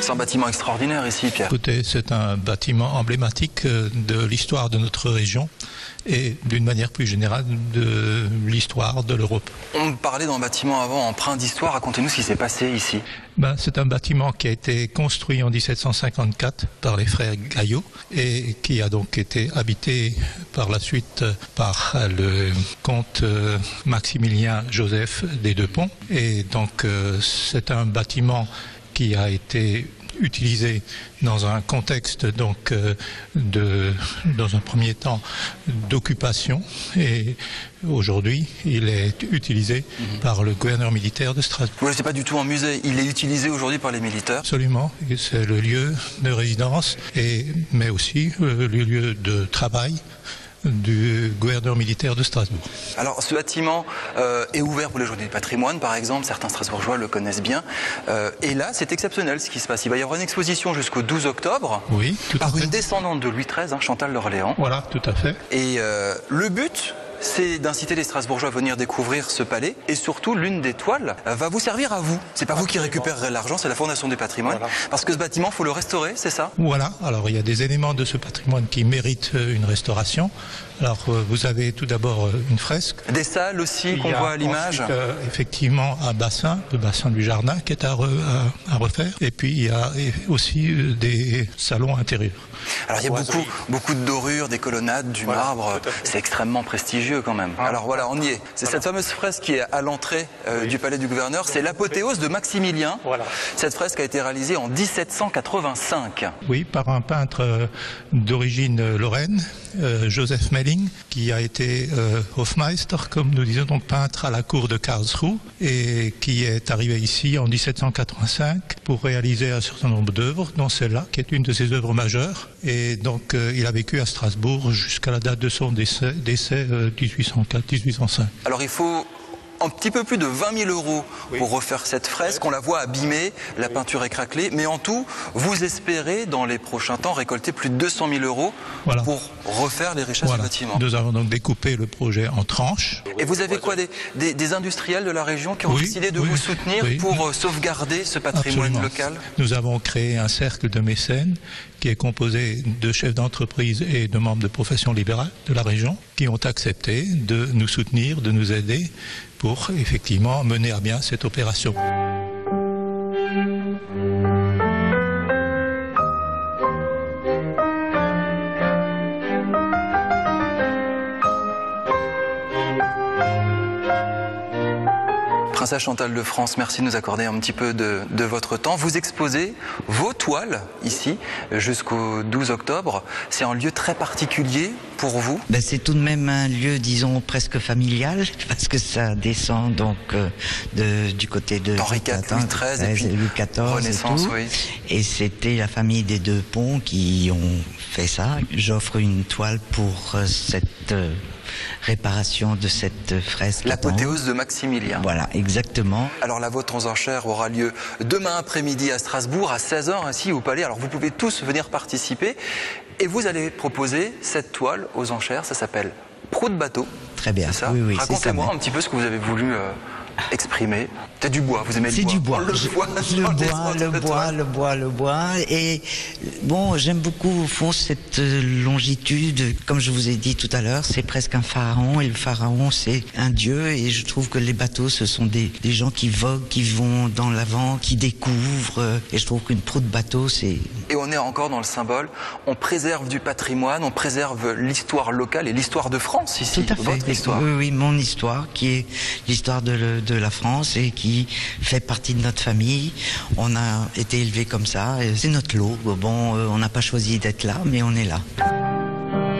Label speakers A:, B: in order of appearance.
A: C'est un bâtiment extraordinaire ici, Pierre.
B: Écoutez, c'est un bâtiment emblématique de l'histoire de notre région et d'une manière plus générale de l'histoire de l'Europe.
A: On parlait d'un bâtiment avant empreint d'histoire. Racontez-nous ce qui s'est passé ici.
B: C'est un bâtiment qui a été construit en 1754 par les frères Gaillot et qui a donc été habité par la suite par le comte Maximilien Joseph des Deux-Ponts. Et donc c'est un bâtiment qui a été utilisé dans un contexte donc dans un premier temps d'occupation et aujourd'hui il est utilisé par le gouverneur militaire de Strasbourg.
A: Oui, c'est pas du tout un musée, il est utilisé aujourd'hui par les militaires.
B: Absolument, c'est le lieu de résidence mais aussi le lieu de travail du gouverneur militaire de Strasbourg.
A: Alors ce bâtiment est ouvert pour les journées du patrimoine par exemple, certains Strasbourgeois le connaissent bien. Et là c'est exceptionnel ce qui se passe. Il va y avoir une exposition jusqu'au 12 octobre
B: oui, tout
A: par
B: à fait.
A: Une descendante de Louis XIII, Chantal d'Orléans.
B: Voilà, tout à fait.
A: Et le but, c'est d'inciter les Strasbourgeois à venir découvrir ce palais et surtout l'une des toiles va vous servir à vous. C'est pas vous qui récupérerez l'argent, c'est la Fondation du patrimoine. Voilà. Parce que ce bâtiment, il faut le restaurer, c'est ça?
B: Voilà, alors il y a des éléments de ce patrimoine qui méritent une restauration. Alors vous avez tout d'abord une fresque.
A: Des salles aussi qu'on voit à l'image.
B: Effectivement un bassin, le bassin du jardin qui est à refaire. Et puis il y a aussi des salons intérieurs.
A: Alors il y a beaucoup de dorures, des colonnades, du marbre. C'est extrêmement prestigieux quand même. Alors voilà, on y est. C'est cette fameuse fresque qui est à l'entrée du palais du gouverneur. C'est l'apothéose de Maximilien. Voilà. Cette fresque a été réalisée en 1785.
B: Oui, par un peintre d'origine lorraine, Joseph Melling, qui a été Hofmeister, comme nous disons, donc peintre à la cour de Karlsruhe, et qui est arrivé ici en 1785 pour réaliser un certain nombre d'œuvres, dont celle-là, qui est une de ses œuvres majeures. Et donc il a vécu à Strasbourg jusqu'à la date de son décès 1804-1805.
A: Alors il faut un petit peu plus de 20 000 euros pour refaire cette fresque. On la voit abîmée, la peinture est craquelée, mais en tout, vous espérez dans les prochains temps récolter plus de 200 000 euros pour refaire les richesses du bâtiment.
B: Nous avons donc découpé le projet en tranches.
A: Et vous avez quoi, des industriels de la région qui ont décidé de vous soutenir pour sauvegarder ce patrimoine local?
B: Nous avons créé un cercle de mécènes qui est composé de chefs d'entreprise et de membres de professions libérales de la région qui ont accepté de nous soutenir, de nous aider pour effectivement mener à bien cette opération.
A: Princesse Chantal de France, merci de nous accorder un petit peu de votre temps. Vous exposez vos toiles ici jusqu'au 12 octobre. C'est un lieu très particulier pour vous?
C: C'est tout de même un lieu, disons, presque familial, parce que ça descend donc du côté de
A: Henri IV, Louis XIII et puis
C: Louis XIV
A: Renaissance,
C: et tout.
A: oui.
C: Et c'était la famille des Deux-Ponts qui ont fait ça. J'offre une toile pour cette réparation de cette fresque.
A: L'apothéose de Maximilien.
C: Voilà, exactement.
A: Alors la vente aux enchères aura lieu demain après-midi à Strasbourg, à 16h ici au Palais. Alors vous pouvez tous venir participer et vous allez proposer cette toile aux enchères. Ça s'appelle Prout Bateau.
C: Très bien.
A: C'est ça?
C: Oui,
A: racontez-moi un petit peu ce que vous avez voulu exprimer. C'est du bois, vous aimez le bois?
C: C'est du bois. Le bois. Et bon, j'aime beaucoup au fond cette longitude. Comme je vous ai dit tout à l'heure, c'est presque un pharaon. Et le pharaon, c'est un dieu. Et je trouve que les bateaux, ce sont des gens qui voguent, qui vont dans l'avant, qui découvrent. Et je trouve qu'une proue de bateau, c'est...
A: Et on est encore dans le symbole. On préserve du patrimoine, on préserve l'histoire locale et l'histoire de France ici.
C: Tout à fait.
A: Votre histoire.
C: Oui, mon histoire, qui est l'histoire de la France et qui fait partie de notre famille. On a été élevés comme ça, c'est notre lot. Bon, on n'a pas choisi d'être là, mais on est là.